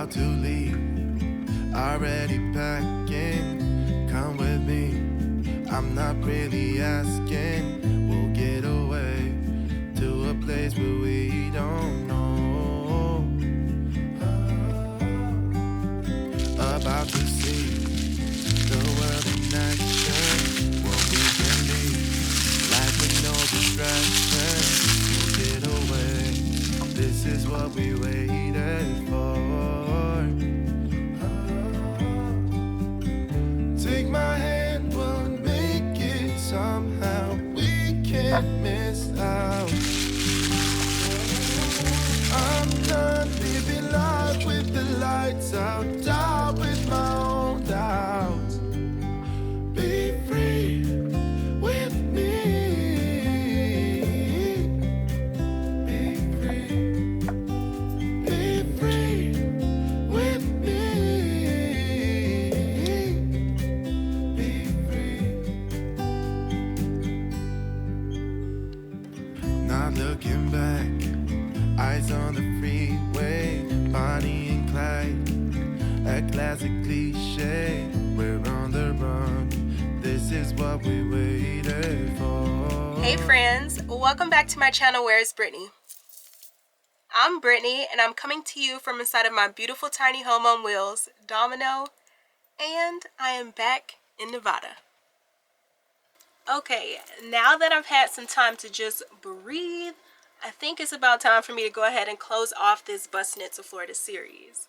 about to leave, already packing. Come with me, I'm not really asking. We'll get away to a place where we don't know. About to see the world in action. What we can be, life with no distraction. We'll get away, this is what we waited for. Take my hand, we'll make it somehow. We can't miss out. I'm done living life with the lights out, die with my own doubts. Be free with me. Be free. Be free with me. Be free. Not looking back, eyes on the freeway, Bonnie and Clyde, a classic cliche. We're on the run, this is what we waited for. Hey friends, welcome back to my channel, Where is Brittany? I'm Brittany, and I'm coming to you from inside of my beautiful tiny home on wheels, Domino, and I am back in Nevada. Okay, now that I've had some time to just breathe, I think it's about time for me to go ahead and close off this Bustin' It to Florida series.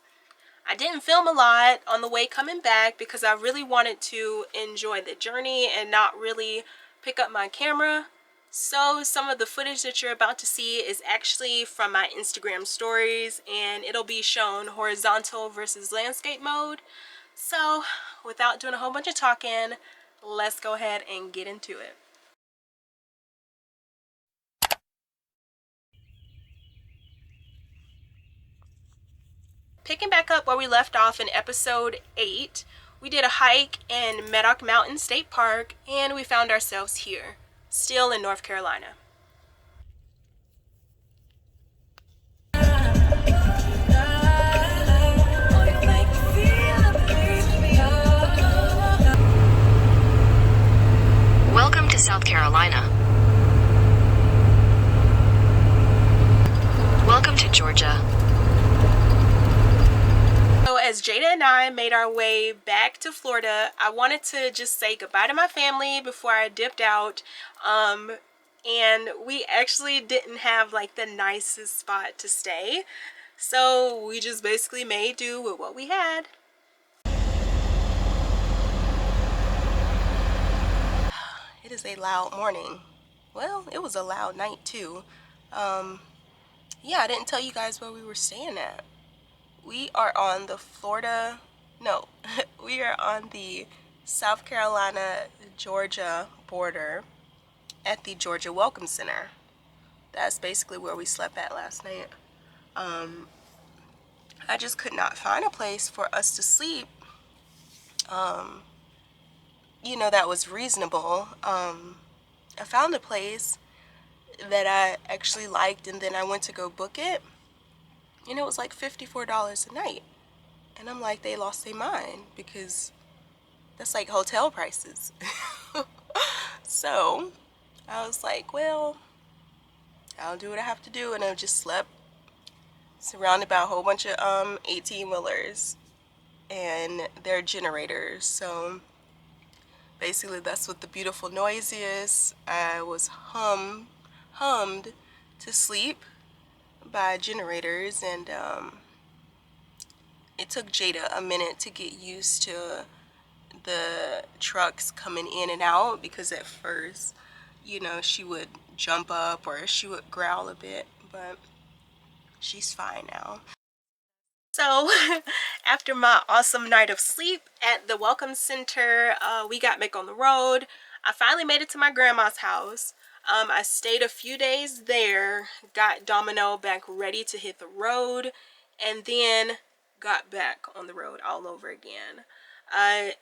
I didn't film a lot on the way coming back because I really wanted to enjoy the journey and not really pick up my camera. So some of the footage that you're about to see is actually from my Instagram stories, and it'll be shown horizontal versus landscape mode. So without doing a whole bunch of talking, let's go ahead and get into it. Picking back up where we left off in episode 8, we did a hike in Medoc Mountain State Park, and we found ourselves here, still in North Carolina. Welcome to South Carolina. Welcome to Georgia. So as Jada and I made our way back to Florida, I wanted to just say goodbye to my family before I dipped out. And we actually didn't have like the nicest spot to stay, so we just basically made do with what we had. It is a loud morning. Well, it was a loud night too. Yeah, I didn't tell you guys where we were staying at. We are on the we are on the South Carolina-Georgia border at the Georgia Welcome Center. That's basically where we slept at last night. I just could not find a place for us to sleep, you know, that was reasonable. I found a place that I actually liked, and then I went to go book it, and it was like $54 a night. And I'm like, they lost their mind, because that's like hotel prices. So I was like, well, I'll do what I have to do, and I just slept surrounded by a whole bunch of 18-wheelers and their generators. So basically that's what the beautiful noise is. I was hummed to sleep by generators, and it took Jada a minute to get used to the trucks coming in and out, because at first, you know, she would jump up or she would growl a bit, but she's fine now. So after my awesome night of sleep at the Welcome Center, we got back on the road. I finally made it to my grandma's house. I stayed a few days there, got Domino back ready to hit the road, and then got back on the road all over again.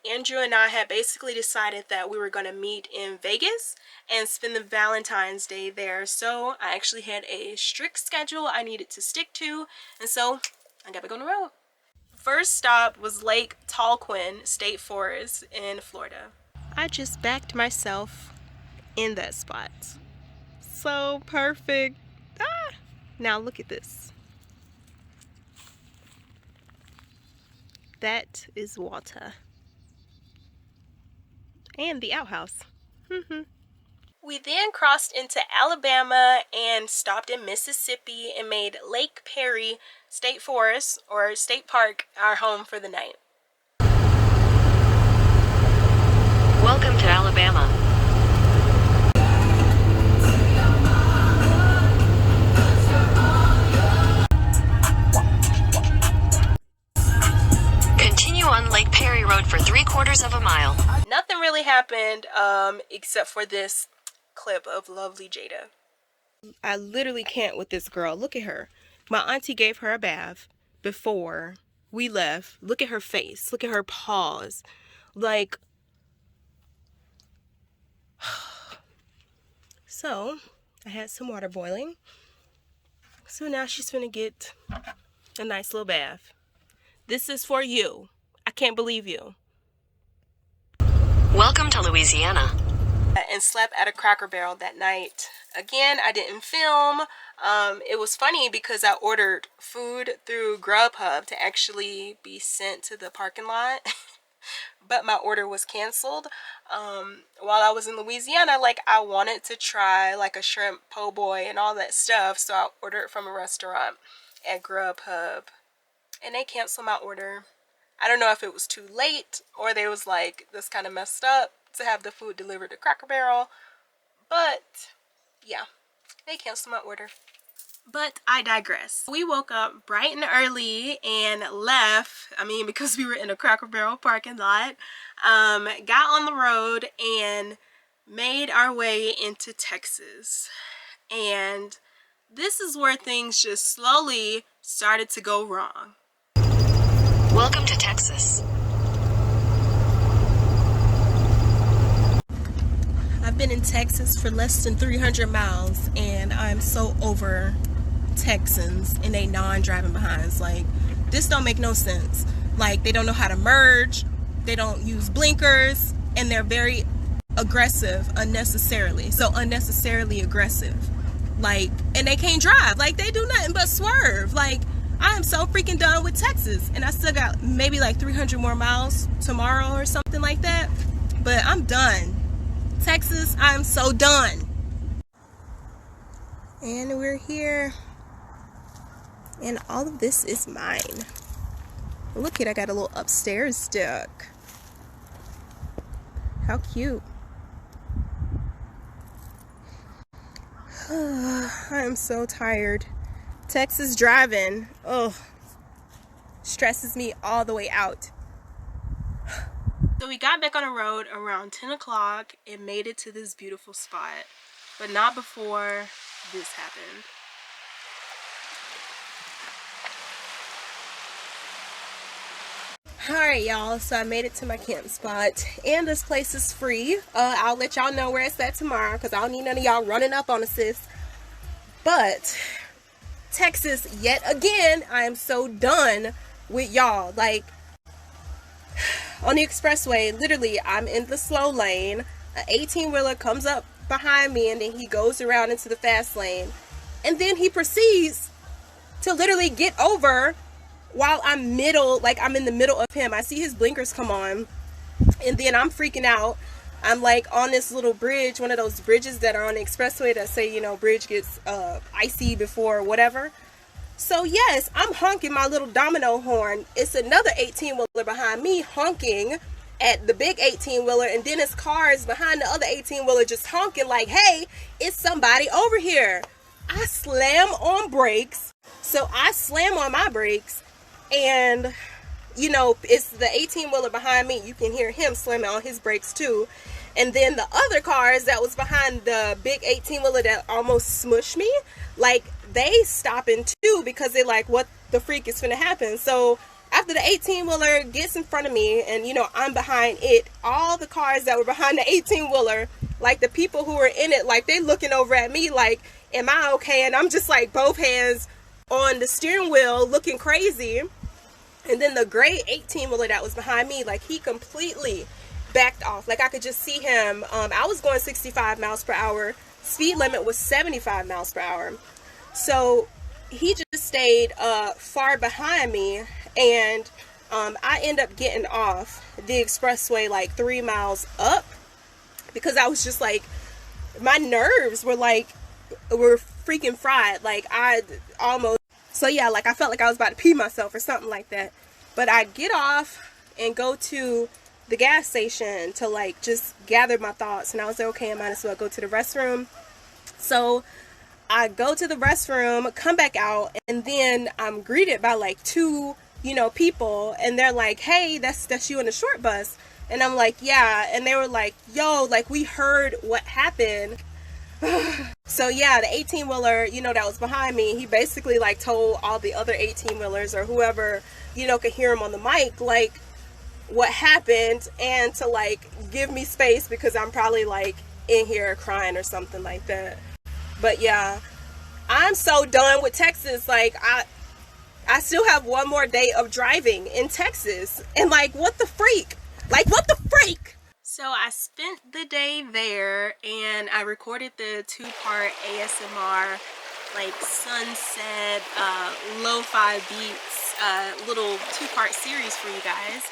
Andrew and I had basically decided that we were going to meet in Vegas and spend the Valentine's Day there. So I actually had a strict schedule I needed to stick to, and so I got back on the road. first stop was Lake Talquin State Forest in Florida. I just backed myself in that spot. So perfect. Ah! Now look at this. That is water. And the outhouse. We then crossed into Alabama and stopped in Mississippi and made Lake Perry State Forest or State Park our home for the night. Welcome to Alabama. Continue on Lake Perry Road for 3/4 of a mile. Nothing really happened except for this clip of lovely Jada. I literally can't with this girl. Look at her. My auntie gave her a bath before we left. Look at her face. Look at her paws. Like, so I had some water boiling. So now she's gonna get a nice little bath. This is for you. I can't believe you. Welcome to Louisiana. And slept at a Cracker Barrel that night. Again, I didn't film. It was funny because I ordered food through Grubhub to actually be sent to the parking lot. But my order was canceled. While I was in Louisiana, like, I wanted to try like a shrimp po' boy and all that stuff. So I ordered from a restaurant at Grubhub. And they canceled my order. I don't know if it was too late or they was like, this kind of messed up to have the food delivered to Cracker Barrel. But yeah, they canceled my order. But I digress. We woke up bright and early and left. I mean, because we were in a Cracker Barrel parking lot. Got on the road and made our way into Texas. And this is where things just slowly started to go wrong. Welcome to Texas. I've been in Texas for less than 300 miles and I'm so over Texans and they non-driving behinds. Like, this don't make no sense. Like, they don't know how to merge, they don't use blinkers, and they're very aggressive unnecessarily. So unnecessarily aggressive. Like, and they can't drive. Like, they do nothing but swerve. Like, I am so freaking done with Texas, and I still got maybe like 300 more miles tomorrow or something like that, but I'm done. Texas, I'm so done. And we're here, and all of this is mine. Look at, I got a little upstairs deck. How cute. I am so tired. Texas driving, oh, stresses me all the way out. So we got back on the road around 10 o'clock and made it to this beautiful spot, but not before this happened. Alright y'all, so I made it to my camp spot and this place is free. I'll let y'all know where it's at tomorrow because I don't need none of y'all running up on us, sis. But Texas, yet again, I am so done with y'all. Like, on the expressway, literally, I'm in the slow lane. An 18-wheeler comes up behind me and then he goes around into the fast lane. And then he proceeds to literally get over while I'm in the middle of him. I see his blinkers come on and then I'm freaking out. I'm like on this little bridge, one of those bridges that are on the expressway that say, you know, bridge gets icy before whatever. So yes, I'm honking my little domino horn. It's another 18-wheeler behind me honking at the big 18-wheeler, and then his car is behind the other 18-wheeler just honking like, hey, it's somebody over here. I slam on brakes. So I slam on my brakes, and you know, it's the 18-wheeler behind me. You can hear him slamming on his brakes too. And then the other cars that was behind the big 18-wheeler that almost smushed me, like, they stopping too because they're like, what the freak is finna happen? So after the 18-wheeler gets in front of me and, you know, I'm behind it, all the cars that were behind the 18-wheeler, like the people who were in it, like, they looking over at me like, am I okay? And I'm just like both hands on the steering wheel looking crazy. And then the gray 18-wheeler that was behind me, like, he completely backed off. Like, I could just see him. I was going 65 miles per hour. Speed limit was 75 miles per hour. So he just stayed far behind me, and I end up getting off the expressway like 3 miles up, because I was just like, my nerves were freaking fried. Like, I almost, so yeah, like I felt like I was about to pee myself or something like that. But I get off and go to the gas station to like just gather my thoughts, and I was like, okay, I might as well go to the restroom. So I go to the restroom, come back out, and then I'm greeted by like two, people, and they're like, hey, that's you in the short bus. And I'm like, yeah. And they were like, yo, like, we heard what happened. So yeah, the 18-wheeler, that was behind me, he basically like told all the other 18-wheelers or whoever, could hear him on the mic, like, what happened, and to like give me space because I'm probably like in here crying or something like that. But yeah, I'm so done with Texas. Like, I still have one more day of driving in Texas, and like, what the freak? Like, what the freak? So I spent the day there, and I recorded the 2-part ASMR, like, sunset, lo-fi beats, little 2-part series for you guys.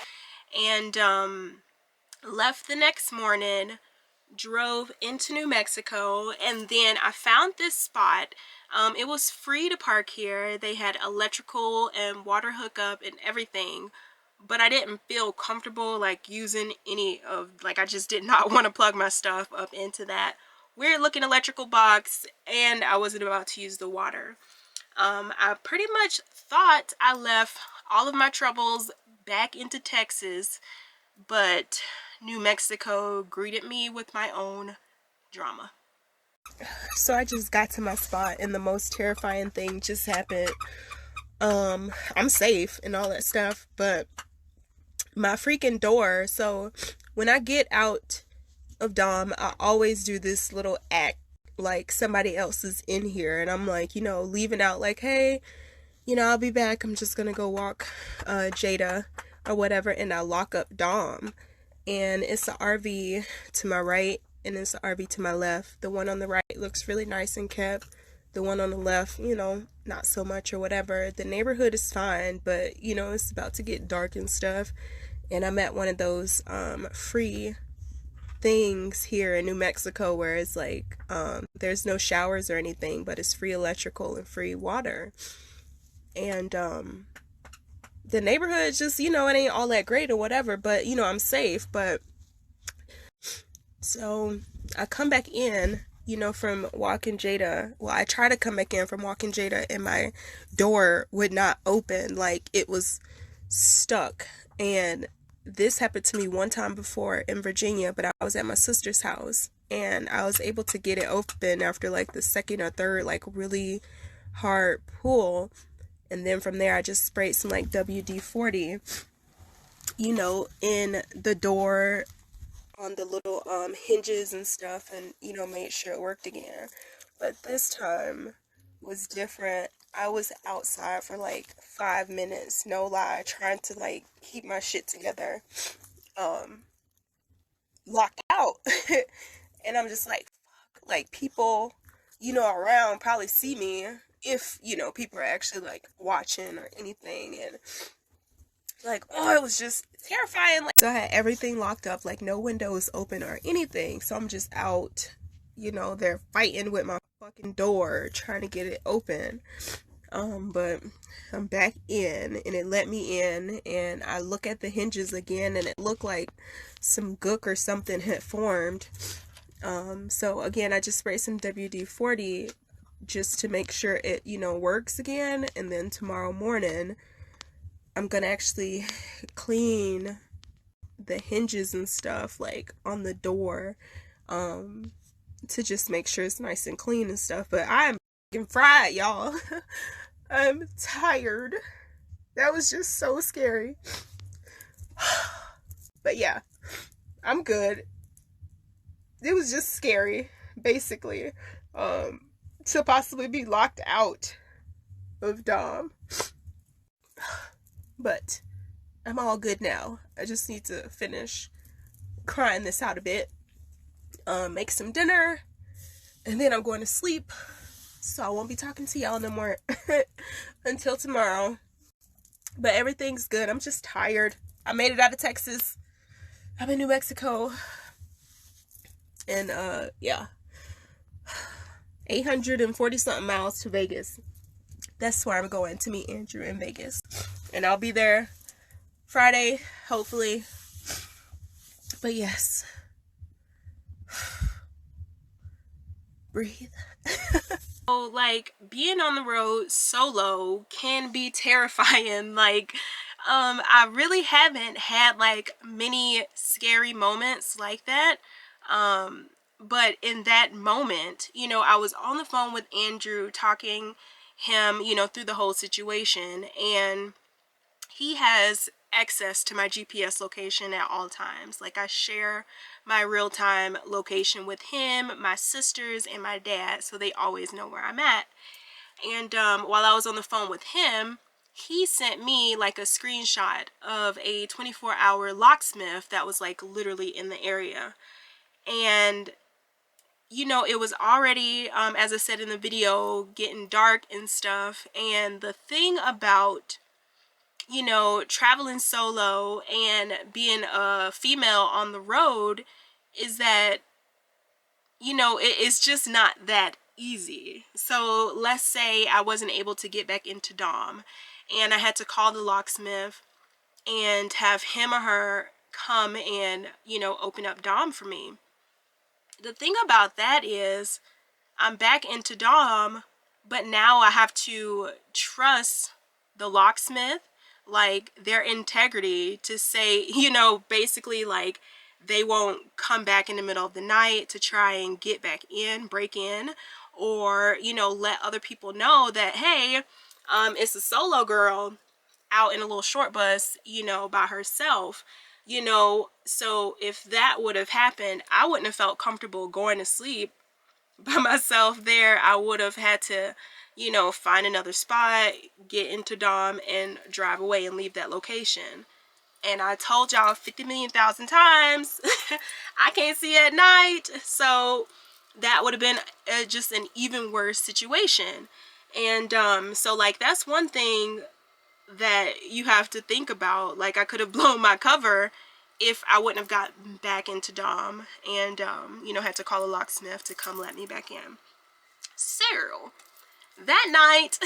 And left the next morning, drove into New Mexico, and then I found this spot. It was free to park here. They had electrical and water hookup and everything, but I didn't feel comfortable like using any of, like, I just did not want to plug my stuff up into that weird looking electrical box, and I wasn't about to use the water. I pretty much thought I left all of my troubles back into Texas, but New Mexico greeted me with my own drama. So I just got to my spot, and the most terrifying thing just happened. I'm safe and all that stuff, but my freaking door. So when I get out of Dom, I always do this little act like somebody else is in here, and I'm like, leaving out like, hey, I'll be back. I'm just gonna go walk Jada or whatever, and I lock up Dom, and it's the RV to my right and it's the RV to my left. The one on the right looks really nice and kept. The one on the left, not so much or whatever. The neighborhood is fine, but it's about to get dark and stuff, and I'm at one of those free things here in New Mexico where it's like there's no showers or anything, but it's free electrical and free water. And the neighborhood is just, it ain't all that great or whatever, but I'm safe. But so I come back in, from walking Jada. Well, I try to come back in from walking Jada, and my door would not open. Like, it was stuck. And this happened to me one time before in Virginia, but I was at my sister's house, and I was able to get it open after like the second or third like really hard pull. And then from there I just sprayed some like WD-40 in the door on the little hinges and stuff, and made sure it worked again. But this time was different. I was outside for like 5 minutes, no lie, trying to like keep my shit together, locked out. And I'm just like, fuck, like, people around probably see me if people are actually like watching or anything. And like, it was just terrifying. Like, so I had everything locked up, like no windows open or anything. So I'm just out, they're fighting with my fucking door trying to get it open. But I'm back in, and it let me in, and I look at the hinges again, and it looked like some gook or something had formed. So again, I just sprayed some WD-40 just to make sure it works again. And then tomorrow morning I'm gonna actually clean the hinges and stuff like on the door, to just make sure it's nice and clean and stuff. But I'm fucking fried, y'all. I'm tired. That was just so scary. But yeah, I'm good. It was just scary, basically, to possibly be locked out of Dom. But I'm all good now. I just need to finish crying this out a bit, make some dinner, and then I'm going to sleep. So I won't be talking to y'all no more until tomorrow. But everything's good. I'm just tired. I made it out of Texas. I'm in New Mexico. And yeah. 840 something miles to Vegas. That's where I'm going to meet Andrew in Vegas. And I'll be there Friday, hopefully. But yes. Breathe. So, like, being on the road solo can be terrifying. Like, I really haven't had, like, many scary moments like that. But in that moment, you know, I was on the phone with Andrew talking him, you know, through the whole situation, and he has access to my GPS location at all times. Like, I share my real-time location with him, my sisters, and my dad, so they always know where I'm at. And while I was on the phone with him, he sent me like a screenshot of a 24-hour locksmith that was like literally in the area. And you know, it was already, as I said in the video, getting dark and stuff. And the thing about, you know, traveling solo and being a female on the road is that, you know, it's just not that easy. So let's say I wasn't able to get back into Dom and I had to call the locksmith and have him or her come and, you know, open up Dom for me. The thing about that is I'm back into Dom, but now I have to trust the locksmith, like their integrity, to say, you know, basically like they won't come back in the middle of the night to try and get back in, break in, or, you know, let other people know that, hey, it's a solo girl out in a little short bus, you know, by herself. You know, so if that would have happened, I wouldn't have felt comfortable going to sleep by myself there. I would have had to, you know, find another spot, get into Dom, and drive away and leave that location. And I told y'all 50 million thousand times, I can't see at night. So that would have been just an even worse situation. And so like that's one thing that you have to think about. Like, I could have blown my cover if I wouldn't have gotten back into Dom and you know, had to call a locksmith to come let me back in. So that night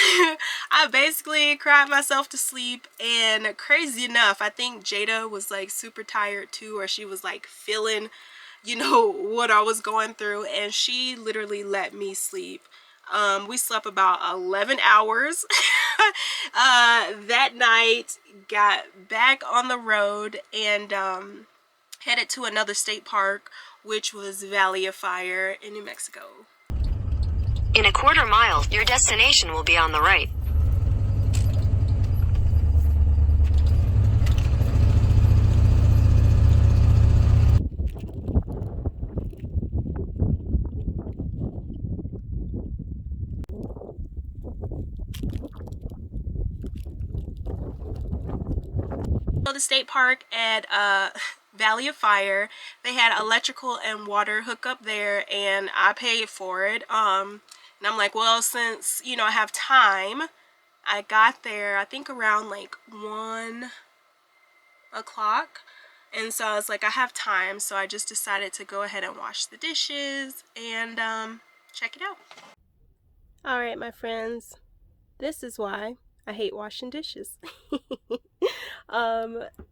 I basically cried myself to sleep, and crazy enough, I think Jada was like super tired too, or she was like feeling, you know, what I was going through, and she literally let me sleep. We slept about 11 hours that night, got back on the road, and headed to another state park, which was Valley of Fire in New Mexico. In a quarter mile, your destination will be on the right. The state park at Valley of Fire, they had electrical and water hookup there, and I paid for it. And I'm like, well, since, you know, I have time, I got there I think around like 1 o'clock, and so I was like, I have time, so I just decided to go ahead and wash the dishes and check it out. All right, my friends, this is why I hate washing dishes.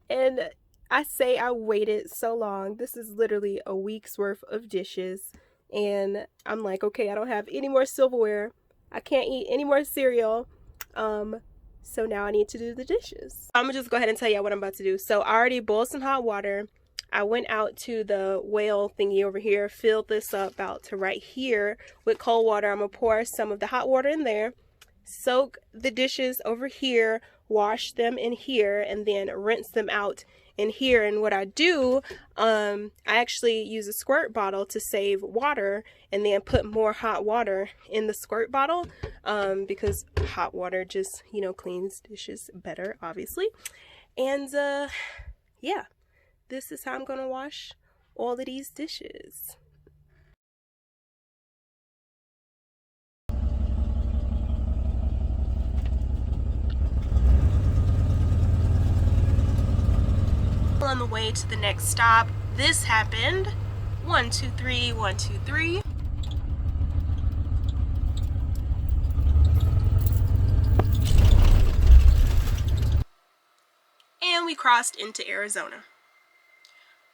And I say I waited so long. This is literally a week's worth of dishes, and I'm like, okay, I don't have any more silverware, I can't eat any more cereal, so now I need to do the dishes. I'm gonna just go ahead and tell you what I'm about to do. So I already boiled some hot water. I went out to the well thingy over here, filled this up about to right here with cold water. I'm gonna pour some of the hot water in there, soak the dishes over here, wash them in here, and then rinse them out in here. And what I do, I actually use a squirt bottle to save water, and then put more hot water in the squirt bottle, because hot water just, you know, cleans dishes better, obviously. And yeah, this is how I'm gonna wash all of these dishes. On the way to the next stop, this happened. 1, 2, 3, 1, 2, 3. And we crossed into Arizona.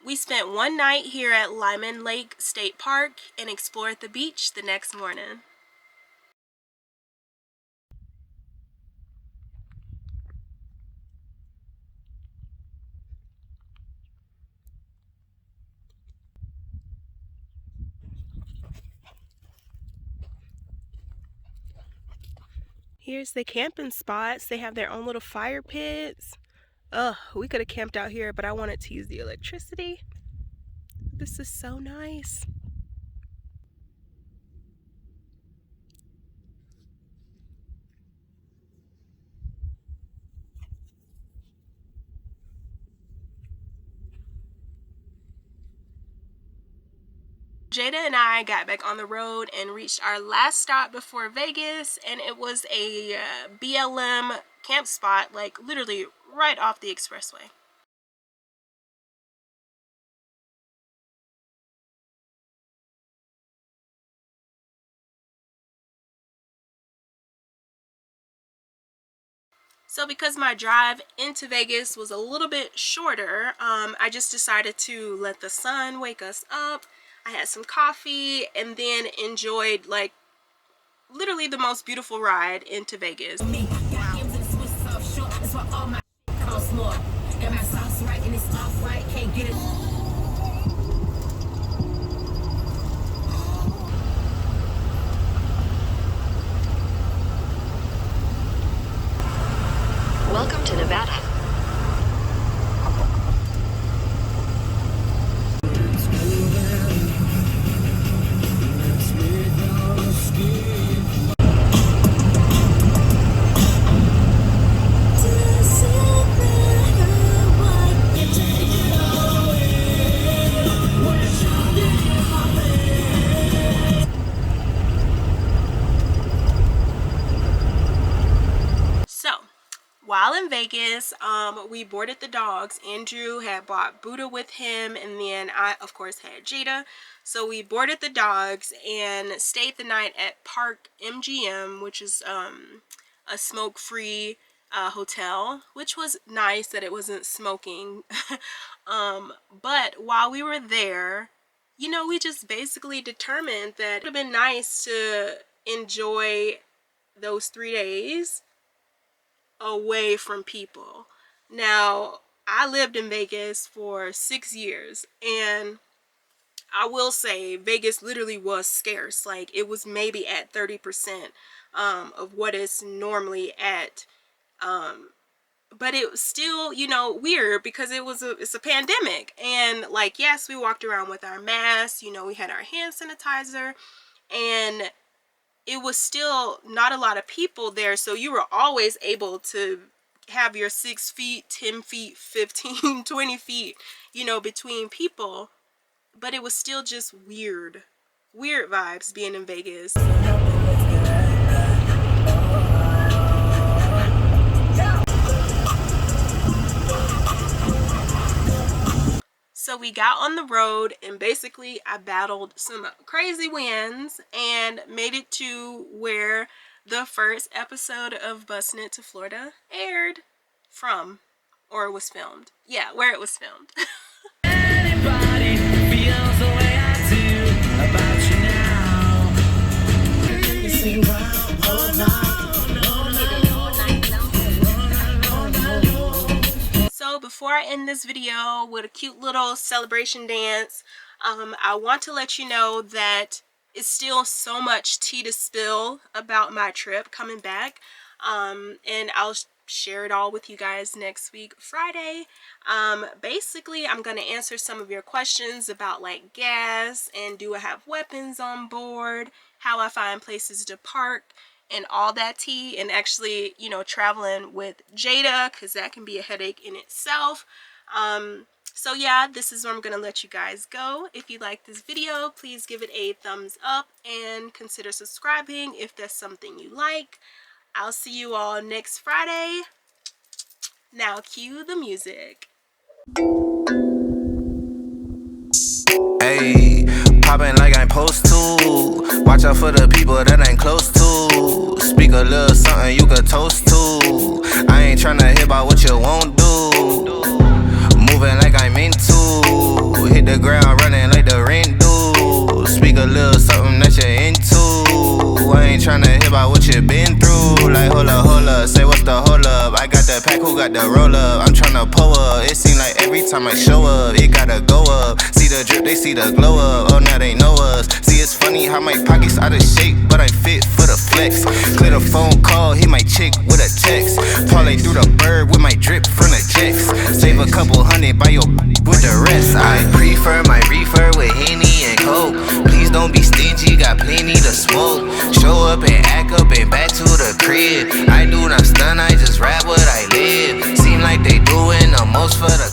We spent one night here at Lyman Lake State Park and explored the beach the next morning. Here's the camping spots. They have their own little fire pits. Ugh, we could have camped out here, but I wanted to use the electricity. This is so nice. Jada and I got back on the road and reached our last stop before Vegas, and it was a BLM camp spot, like literally right off the expressway. So because my drive into Vegas was a little bit shorter, I just decided to let the sun wake us up. I had some coffee and then enjoyed like literally the most beautiful ride into Vegas. Welcome to Nevada. So while in Vegas, we boarded the dogs. Andrew had bought Buddha with him, and then I, of course, had Jada. So we boarded the dogs and stayed the night at Park MGM, which is a smoke-free hotel, which was nice that it wasn't smoking. But while we were there, you know, we just basically determined that it would have been nice to enjoy those 3 days away from people. Now, I lived in Vegas for 6 years, and I will say Vegas literally was scarce. Like, it was maybe at 30% of what it's normally at. But it was still, you know, weird because it's a pandemic. And like, yes, we walked around with our masks, you know, we had our hand sanitizer, and it was still not a lot of people there, so you were always able to have your 6 feet, 10 feet, 15, 20 feet, you know, between people. But it was still just weird vibes being in Vegas. So we got on the road, and basically I battled some crazy winds and made it to where the first episode of Bussin' It to Florida aired from, or was filmed. Yeah, where it was filmed. Anybody feels the way I do about you now. You sing round all night. So before I end this video with a cute little celebration dance, I want to let you know that it's still so much tea to spill about my trip coming back, and I'll share it all with you guys next week Friday. Basically, I'm going to answer some of your questions about like gas and do I have weapons on board, how I find places to park, and all that tea, and actually, you know, traveling with Jada, because that can be a headache in itself. So yeah, this is where I'm gonna let you guys go. If you like this video, please give it a thumbs up and consider subscribing if that's something you like. I'll see you all next Friday. Now cue the music. Hey, poppin' like I'm supposed to. Watch out for the people that ain't close to. Speak a little something you could toast to. I ain't tryna hear about what you won't do. Moving like I'm into. Hit the ground running like the rent do. Speak a little something that you're into. I ain't tryna hear about what you been through. Like hold up, say what's the hold up. I got the pack, who got the roll up? I'm tryna pull up. It seem like every time I show up, it gotta go up. See the drip, they see the glow up. Oh, now they know us. See, it's funny how my pockets out of shape, but I fit for the flex. Clear the phone call, hit my chick with a text. Parlay through the bird with my drip from the jets. Save a couple hundred by your with the rest. I prefer my reefer with Henny and Coke. Please don't be stingy, got plenty to smoke. Show up and act up and back to the crib. I do not stun, I just rap what I live. Seem like they doing the most for the